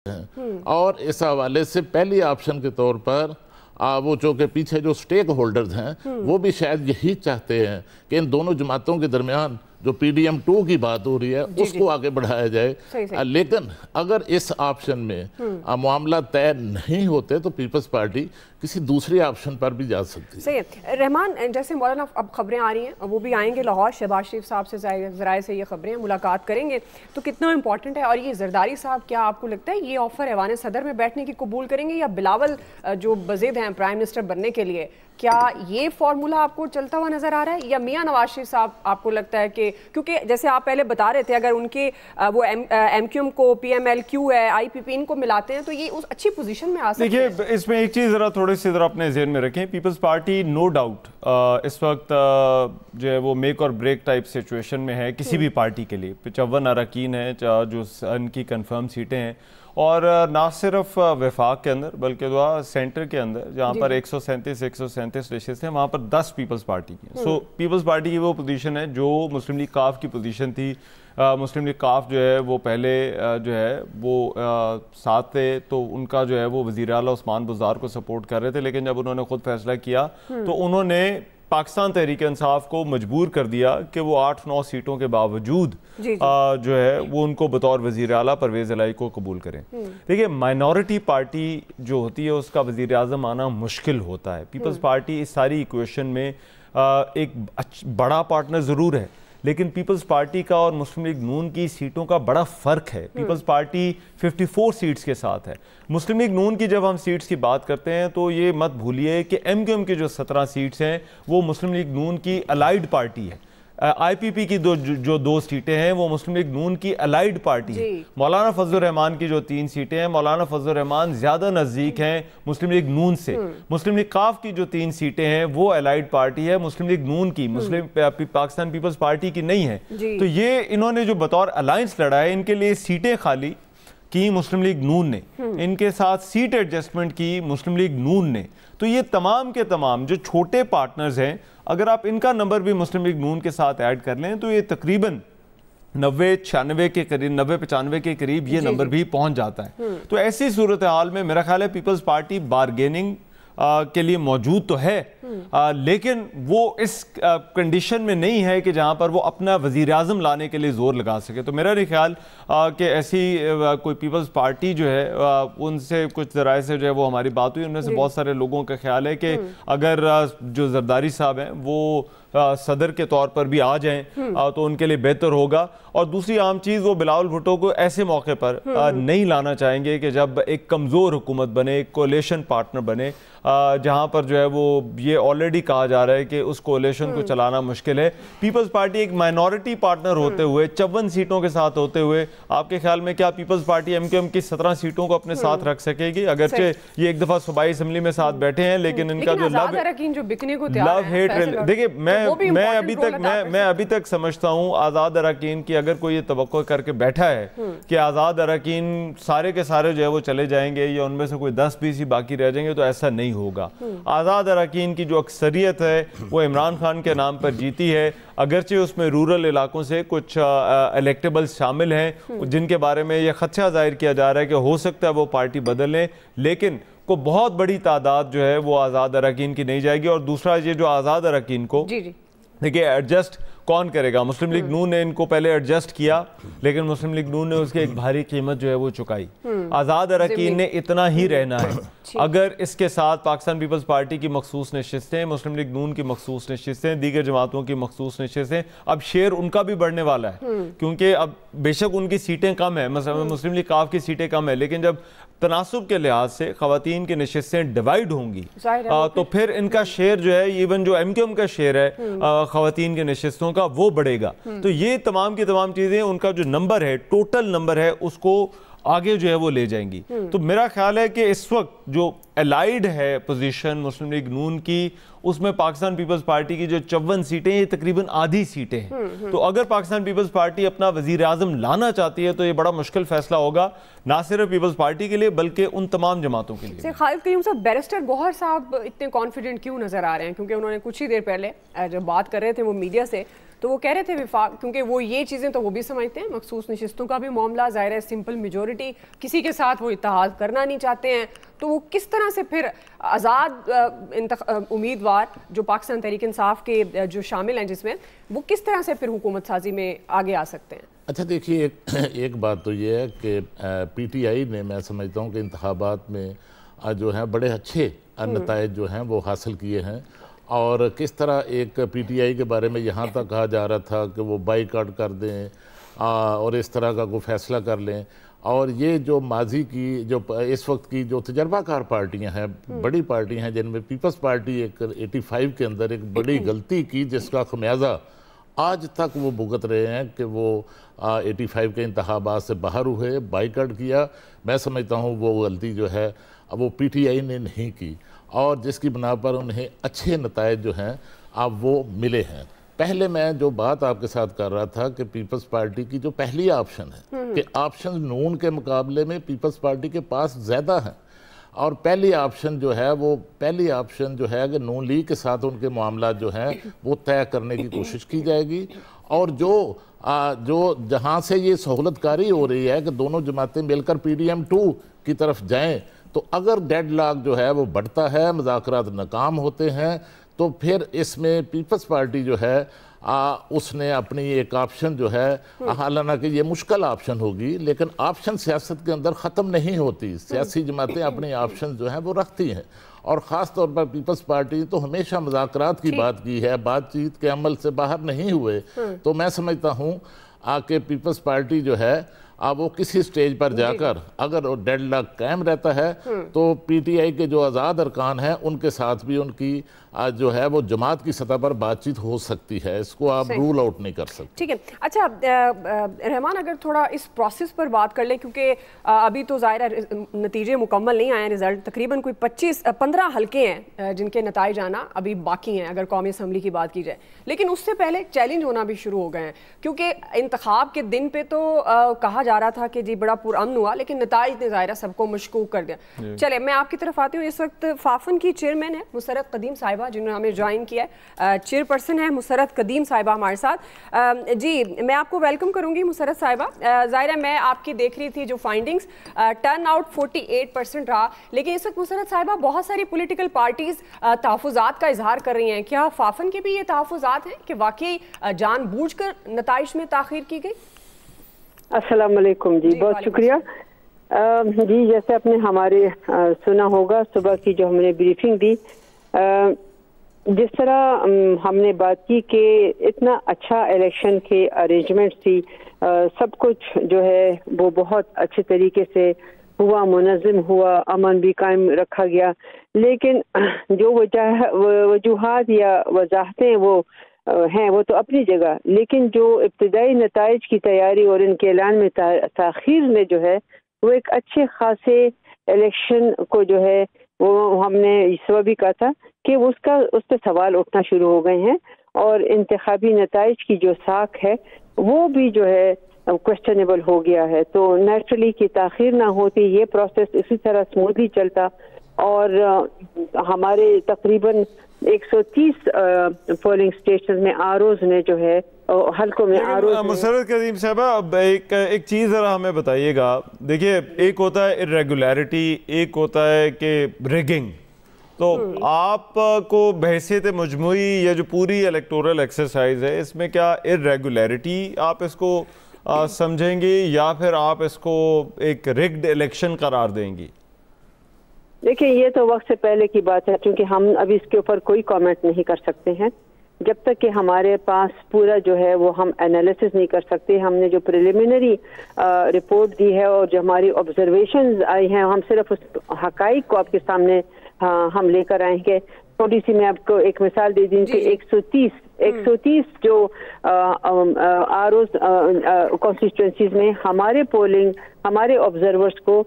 ہیں اور اس حوالے سے پہلی آپشن کے طور پر وہ چونکہ پیچھے جو سٹیک ہولڈرز ہیں وہ بھی شاید یہی چاہتے ہیں کہ ان دونوں جماعتوں کے درمیان جو پی ڈی ایم 2 کی بات ہو رہی ہے اس کو آگے بڑھایا جائے لیکن اگر اس آپشن میں معاملہ طے نہیں ہوتے تو پیپلز پارٹی کسی دوسری آپشن پر بھی جا سکتی ہے۔ صحیح رحمان، جیسے مولانا اب خبریں آ رہی ہیں وہ بھی آئیں گے لاہور، شہباز شریف صاحب سے ذرائع سے یہ خبریں ملاقات کریں گے تو کتنا امپورٹنٹ ہے، اور یہ زرداری صاحب کیا آپ کو لگتا ہے یہ آفر ایوان صدر میں بیٹھنے کی قبول کریں گے، یا بلاول جو بضد ہیں پرائم منسٹر بننے کے لیے کیا یہ فارمولہ آپ کو چلتا ہوا نظر آ رہا ہے، یا میاں نواز شریف صاحب آپ کو لگتا ہے کہ کیونکہ جیسے آپ پہلے بتا رہے تھے اگر ان کے وہ ایم کیو ایم کو پی ایم ایل کیو ہے آئی پی پی ان کو ملاتے ہیں تو یہ اس اچھی پوزیشن میں آ سکتے ہیں؟ دیکھیے اس میں ایک چیز تھوڑی سی اپنے ذہن میں رکھیں، پیپلز پارٹی نو ڈاؤٹ اس وقت جو ہے وہ میک اور بریک ٹائپ سچویشن میں ہے کسی بھی پارٹی کے لیے۔ 55 اراکین ہیں جو ان کی کنفرم سیٹیں ہیں، اور نہ صرف وفاق کے اندر بلکہ سینٹر کے اندر جہاں پر 137 نشستیں ہیں وہاں پر 10 پیپلز پارٹی کی ہیں۔ سو پیپلز پارٹی کی وہ پوزیشن ہے جو مسلم لیگ کاف کی پوزیشن تھی۔ مسلم لیگ کاف جو ہے وہ پہلے جو ہے وہ ساتھ تھے تو ان کا جو ہے وہ وزیر اعلیٰ عثمان بزدار کو سپورٹ کر رہے تھے، لیکن جب انہوں نے خود فیصلہ کیا تو انہوں نے پاکستان تحریک انصاف کو مجبور کر دیا کہ وہ 8-9 سیٹوں کے باوجود جو ہے وہ ان کو بطور وزیر اعلیٰ پرویز الہی کو قبول کریں۔ دیکھیے مائنورٹی پارٹی جو ہوتی ہے اس کا وزیر اعظم آنا مشکل ہوتا ہے۔ پیپلز پارٹی اس ساری ایکویشن میں ایک بڑا پارٹنر ضرور ہے، لیکن پیپلز پارٹی کا اور مسلم لیگ نون کی سیٹوں کا بڑا فرق ہے۔ پیپلز پارٹی 54 سیٹس کے ساتھ ہے۔ مسلم لیگ نون کی جب ہم سیٹس کی بات کرتے ہیں تو یہ مت بھولیے کہ ایم کیو ایم کی جو 17 سیٹس ہیں وہ مسلم لیگ نون کی الائیڈ پارٹی ہے۔ آئی پی پی کی جو 2 سیٹیں ہیں وہ مسلم لیگ نون کی الائیڈ پارٹی ہے۔ مولانا فضل الرحمان کی جو 3 سیٹیں ہیں، مولانا فضل الرحمان زیادہ نزدیک ہیں مسلم لیگ نون سے۔ مسلم لیگ کاف کی جو 3 سیٹیں ہیں وہ الائیڈ پارٹی ہے مسلم لیگ نون کی، پاکستان پیپلز پارٹی کی نہیں ہے۔ تو یہ انہوں نے جو بطور الائنس لڑا ہے، ان کے لیے سیٹیں خالی کی مسلم لیگ نون نے، ان کے ساتھ سیٹ ایڈجسٹمنٹ کی مسلم لیگ نون نے۔ تو یہ تمام کے تمام جو چھوٹے پارٹنرز ہیں اگر آپ ان کا نمبر بھی مسلم لیگ نون کے ساتھ ایڈ کر لیں تو یہ تقریباً 90-96 کے قریب 90-95 کے قریب یہ نمبر بھی پہنچ جاتا ہے۔ تو ایسی صورتحال میں میرا خیال ہے پیپلز پارٹی بارگیننگ کے لیے موجود تو ہے، لیکن وہ اس کنڈیشن میں نہیں ہے کہ جہاں پر وہ اپنا وزیر اعظم لانے کے لیے زور لگا سکے۔ تو میرا نہیں خیال کہ ایسی کوئی پیپلز پارٹی جو ہے ان سے کچھ ذرائع سے جو ہے وہ ہماری بات ہوئی، ان میں سے بہت سارے لوگوں کا خیال ہے کہ اگر جو زرداری صاحب ہیں وہ صدر کے طور پر بھی آ جائیں تو ان کے لیے بہتر ہوگا۔ اور دوسری عام چیز وہ بلاول بھٹو کو ایسے موقع پر نہیں لانا چاہیں گے کہ جب ایک کمزور حکومت بنے، ایک کولیشن پارٹنر بنے، جہاں پر جو ہے وہ یہ آلریڈی کہا جا رہا ہے کہ اس کولیشن کو چلانا مشکل ہے۔ پیپلز پارٹی ایک مائنورٹی پارٹنر ہوتے ہوئے 54 سیٹوں کے ساتھ ہوتے ہوئے آپ کے خیال میں کیا Peoples Party M Q M کی 17 سیٹوں کو اپنے ساتھ رکھ سکے گی؟ اگرچہ یہ ایک دفعہ صوبائی اسمبلی میں ساتھ بیٹھے ہیں لیکن ان کا جو لو ہیٹ، دیکھیں میں ابھی تک سمجھتا ہوں آزاد اراکین کی اگر کوئی یہ توقع کر کے بیٹھا ہے کہ آزاد اراکین سارے کے سارے جو ہے وہ چلے جائیں گے یا ان میں سے کوئی 10-20 ہی باقی رہ جائیں گے تو ایسا نہیں ہوگا۔ آزاد اراکین کی جو اکثریت ہے وہ عمران خان کے نام پر جیتی ہے، اگرچہ اس میں رورل علاقوں سے کچھ الیکٹیبلز شامل ہیں جن کے بارے میں یہ خدشہ ظاہر کیا جا رہا ہے کہ ہو سکتا ہے وہ پارٹی بدل لیں، لیکن کو بہت بڑی تعداد جو ہے وہ آزاد اراکین کی نہیں جائے گی۔ اور دوسرا یہ جو آزاد اراکین کو دیکھیں ایڈجسٹ کون کرے گا؟ مسلم لیگ نون نے ان کو پہلے ایڈجسٹ کیا لیکن مسلم لیگ نون نے اس کی ایک بھاری قیمت جو ہے وہ چکائی۔ آزاد اراکین نے اتنا ہی رہنا ہے۔ اگر اس کے ساتھ پاکستان پیپلز پارٹی کی مخصوص نشستیں، مسلم لیگ نون کی مخصوص نشستیں، دیگر جماعتوں کی مخصوص نشستیں، اب شیئر ان کا بھی بڑھنے والا ہے کیونکہ اب بے شک ان کی سیٹیں کم ہیں، مثلا مسلم لیگ کاف کی سیٹیں کم ہیں، لیکن جب تناسب کے لحاظ سے خواتین کی نشستیں ڈیوائیڈ ہوں گی تو پھر ان کا شیئر جو ہے ایون جو ایم کیو ایم کا شیئر ہے خواتین کی نشستوں کا وہ بڑھے گا۔ تو یہ تمام کی تمام چیزیں ان کا جو نمبر ہے، ٹوٹل نمبر ہے، اس کو آگے جو ہے وہ لے جائیں گی۔ تو میرا خیال ہے کہ اس وقت جو الائیڈ ہے پوزیشن مسلم لیگ نون کی، اس میں پاکستان پیپلز پارٹی کی جو 54 سیٹیں یہ تقریباً آدھی سیٹیں ہیں۔ تو اگر پاکستان پیپلز پارٹی اپنا وزیر اعظم لانا چاہتی ہے تو یہ بڑا مشکل فیصلہ ہوگا، نہ صرف پیپلز پارٹی کے لیے بلکہ ان تمام جماعتوں کے لیے۔ خالد قیوم صاحب، بیرسٹر گوہر صاحب اتنے کانفیڈنٹ کیوں نظر آ رہے ہیں؟ کیونکہ انہوں نے کچھ ہی دیر پہلے جب بات کر رہے تھے وہ میڈیا سے تو وہ کہہ رہے تھے وفاق، کیونکہ وہ یہ چیزیں تو وہ بھی سمجھتے ہیں، مخصوص نشستوں کا بھی معاملہ ظاہر ہے، سمپل میجورٹی کسی کے ساتھ وہ اتحاد کرنا نہیں چاہتے ہیں، تو وہ کس طرح سے پھر آزاد امیدوار جو پاکستان تحریک انصاف کے جو شامل ہیں جس میں، وہ کس طرح سے پھر حکومت سازی میں آگے آ سکتے ہیں؟ اچھا دیکھیے، ایک بات تو یہ ہے کہ پی ٹی آئی نے، میں سمجھتا ہوں کہ انتخابات میں جو ہیں بڑے اچھے نتائج جو ہیں وہ حاصل کیے ہیں، اور کس طرح ایک پی ٹی آئی کے بارے میں یہاں تک کہا جا رہا تھا کہ وہ بائیکاٹ کر دیں اور اس طرح کا کوئی فیصلہ کر لیں، اور یہ جو ماضی کی جو اس وقت کی جو تجربہ کار پارٹیاں ہیں، بڑی پارٹیاں ہیں، جن میں پیپلز پارٹی ایک 85 کے اندر ایک بڑی غلطی کی جس کا خمیازہ آج تک وہ بھگت رہے ہیں کہ وہ 85 کے انتخابات سے باہر ہوئے، بائیکاٹ کیا، میں سمجھتا ہوں وہ غلطی جو ہے وہ پی ٹی آئی نے نہیں کی، اور جس کی بنا پر انہیں اچھے نتائج جو ہیں اب وہ ملے ہیں۔ پہلے میں جو بات آپ کے ساتھ کر رہا تھا کہ پیپلز پارٹی کی جو پہلی آپشن ہے کہ آپشن نون کے مقابلے میں پیپلز پارٹی کے پاس زیادہ ہیں، اور پہلی آپشن جو ہے کہ نون لیگ کے ساتھ ان کے معاملات جو ہیں وہ طے کرنے کی کوشش کی جائے گی، اور جو جہاں سے یہ سہولت کاری ہو رہی ہے کہ دونوں جماعتیں مل کر پی ڈی ایم 2 کی طرف جائیں، تو اگر ڈیڈ لاک جو ہے وہ بڑھتا ہے، مذاکرات ناکام ہوتے ہیں، تو پھر اس میں پیپلز پارٹی جو ہے اس نے اپنی ایک آپشن جو ہے، حالانکہ یہ مشکل آپشن ہوگی، لیکن آپشن سیاست کے اندر ختم نہیں ہوتی، سیاسی جماعتیں اپنی آپشن جو ہیں وہ رکھتی ہیں، اور خاص طور پر پیپلز پارٹی تو ہمیشہ مذاکرات کی بات کی ہے، بات چیت کے عمل سے باہر نہیں ہوئے، تو میں سمجھتا ہوں کہ پیپلز پارٹی جو ہے وہ کسی سٹیج پر جا کر اگر ڈیڈ لاک قائم رہتا ہے تو پی ٹی آئی کے جو آزاد ارکان ہیں ان کے ساتھ بھی ان کی جو ہے وہ جماعت کی سطح پر بات چیت ہو سکتی ہے، اس کو آپ رول آؤٹ نہیں کر سکتے۔ ٹھیک ہے، اچھا رحمان، اگر تھوڑا اس پروسیس پر بات کر لیں، کیونکہ ابھی تو ظاہر نتیجے مکمل نہیں آئے ہیں، رزلٹ تقریباً کوئی 15 حلقے ہیں جن کے نتائج آنا ابھی باقی ہیں اگر قومی اسمبلی کی بات کی جائے، لیکن اس سے پہلے چیلنج ہونا بھی شروع ہو گئے ہیں، کیونکہ انتخاب کے دن پہ تو کہا جا رہا تھا کہ جی بڑا پرامن ہوا، لیکن نتائج نے ظاہرہ سب کو مشکوک کر دیا۔ چلے میں آپ کی طرف آتی ہوں، اس وقت فافن کی چیئرمین ہے مسرت قدیم صاحبہ، جنہوں نے ہمیں جوائن کیا ہے، چیئر پرسن ہے مسرت قدیم صاحبہ ہمارے ساتھ۔ جی میں آپ کو ویلکم کروں گی مسرت صاحبہ۔ ظاہرہ میں آپ کی دیکھ رہی تھی جو فائنڈنگز، ٹرن آؤٹ 48% رہا، لیکن اس وقت مسرت صاحبہ بہت ساری پولیٹیکل پارٹیز تحفظات کا اظہار کر رہی ہیں، کیا فافن کے بھی یہ تحفظات ہیں کہ واقعی جان بوجھ کر نتائج میں تاخیر کی گئی؟ السلام علیکم جی، بہت شکریہ جی۔ جیسے آپ نے ہمارے سنا ہوگا صبح کی جو ہم نے بریفنگ دی، جس طرح ہم نے بات کی کہ اتنا اچھا الیکشن کے ارینجمنٹ تھی، سب کچھ جو ہے وہ بہت اچھے طریقے سے ہوا، منظم ہوا، امن بھی قائم رکھا گیا، لیکن جو وجوہات یا وضاحتیں وہ ہیں وہ تو اپنی جگہ، لیکن جو ابتدائی نتائج کی تیاری اور ان کے اعلان میں تاخیر میں جو ہے وہ ایک اچھے خاصے الیکشن کو جو ہے وہ ہم نے صبح بھی کہا تھا کہ اس پہ سوال اٹھنا شروع ہو گئے ہیں، اور انتخابی نتائج کی جو ساکھ ہے وہ بھی جو ہے کوشچنیبل ہو گیا ہے، تو نیچرلی کی تاخیر نہ ہوتی، یہ پروسیس اسی طرح سموتھلی چلتا، اور ہمارے تقریباً 130 پولنگ اسٹیشن میں آروز نے جو ہے حلقوں میں مسرت قدیم صاحبہ اب ایک چیز ذرا ہمیں بتائیے گا، دیکھیے ایک ہوتا ہے irregularity، ایک ہوتا ہے کہ rigging، تو آپ کو بحیثیت مجموعی یہ جو پوری الیکٹورل ایکسرسائز ہے اس میں کیا irregularity آپ اس کو سمجھیں گے یا پھر آپ اس کو ایک rigged الیکشن قرار دیں گی؟ دیکھیں یہ تو وقت سے پہلے کی بات ہے، کیونکہ ہم ابھی اس کے اوپر کوئی کامنٹ نہیں کر سکتے ہیں جب تک کہ ہمارے پاس پورا جو ہے وہ ہم انالیسس نہیں کر سکتے۔ ہم نے جو پریلیمنری رپورٹ دی ہے اور جو ہماری آبزرویشنز آئی ہیں، ہم صرف اس حقائق کو آپ کے سامنے ہم لے کر آئیں گے۔ تھوڑی سی میں آپ کو ایک مثال دے دوں کہ 130 جو آروز کانسٹیٹوئنسیز میں ہمارے آبزرورز کو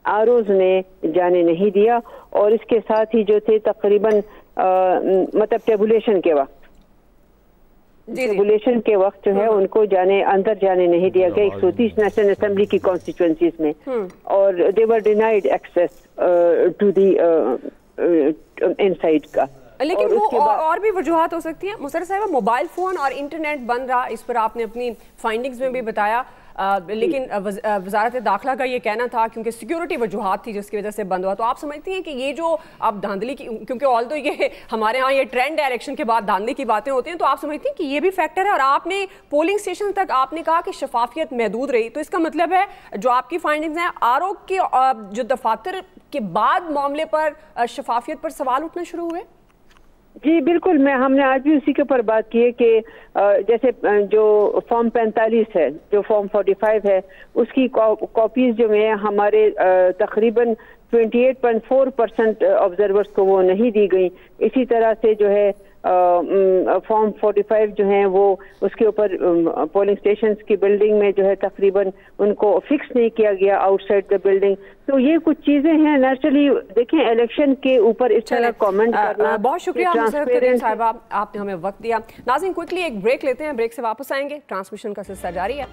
آروز نے جانے نہیں دیا، اور اس کے ساتھ ہی جو تھے تقریباً مطلب ٹیبولیشن کے وقت جو ہے ان کو اندر جانے نہیں دیا گیا 130 نیشنل اسمبلی کی کانسٹیٹوئنسیز میں، اور they were denied access to the inside کا۔ لیکن وہ اور بھی وجوہات ہو سکتی ہیں مسرت صاحبہ. موبائل فون اور انٹرنیٹ بند رہا, اس پر آپ نے اپنی فائنڈنگز میں بھی بتایا, لیکن وزارت داخلہ کا یہ کہنا تھا کیونکہ سیکیورٹی وجوہات تھی جس کی وجہ سے بند ہوا. تو آپ سمجھتی ہیں کہ یہ جو آپ دھاندلی کی, کیونکہ آلدو یہ ہمارے ہاں یہ ٹرینڈ ہے الیکشن کے بعد دھاندلی کی باتیں ہوتی ہیں, تو آپ سمجھتی ہیں کہ یہ بھی فیکٹر ہے؟ اور آپ نے پولنگ اسٹیشن تک آپ نے کہا کہ شفافیت محدود رہی, تو اس کا مطلب ہے جو آپ کی فائنڈنگز ہیں آر او کے جو دفاتر کے بعد معاملے پر شفافیت پر سوال اٹھنا شروع ہوئے؟ جی بالکل, ہم نے آج بھی اسی کے اوپر بات کی ہے کہ جیسے جو فارم 45 ہے, جو فارم 45 ہے, اس کی کاپیز جو ہیں ہمارے تقریباً 28.4% آبزرورز کو وہ نہیں دی گئی. اسی طرح سے جو ہے فارم 45 جو ہیں وہ اس کے اوپر پولنگ اسٹیشنز کی بلڈنگ میں جو ہے تقریباً ان کو فکس نہیں کیا گیا آؤٹ سائڈ دا بلڈنگ. تو یہ کچھ چیزیں ہیں نیچرلی. دیکھیں الیکشن کے اوپر اس طرح کامنٹ کرنا. بہت شکریہ مسرت کریم صاحبہ, آپ نے ہمیں وقت دیا. ناظرین کوئکلی ایک بریک لیتے ہیں, بریک سے واپس آئیں گے, ٹرانسمیشن کا سلسلہ جاری ہے.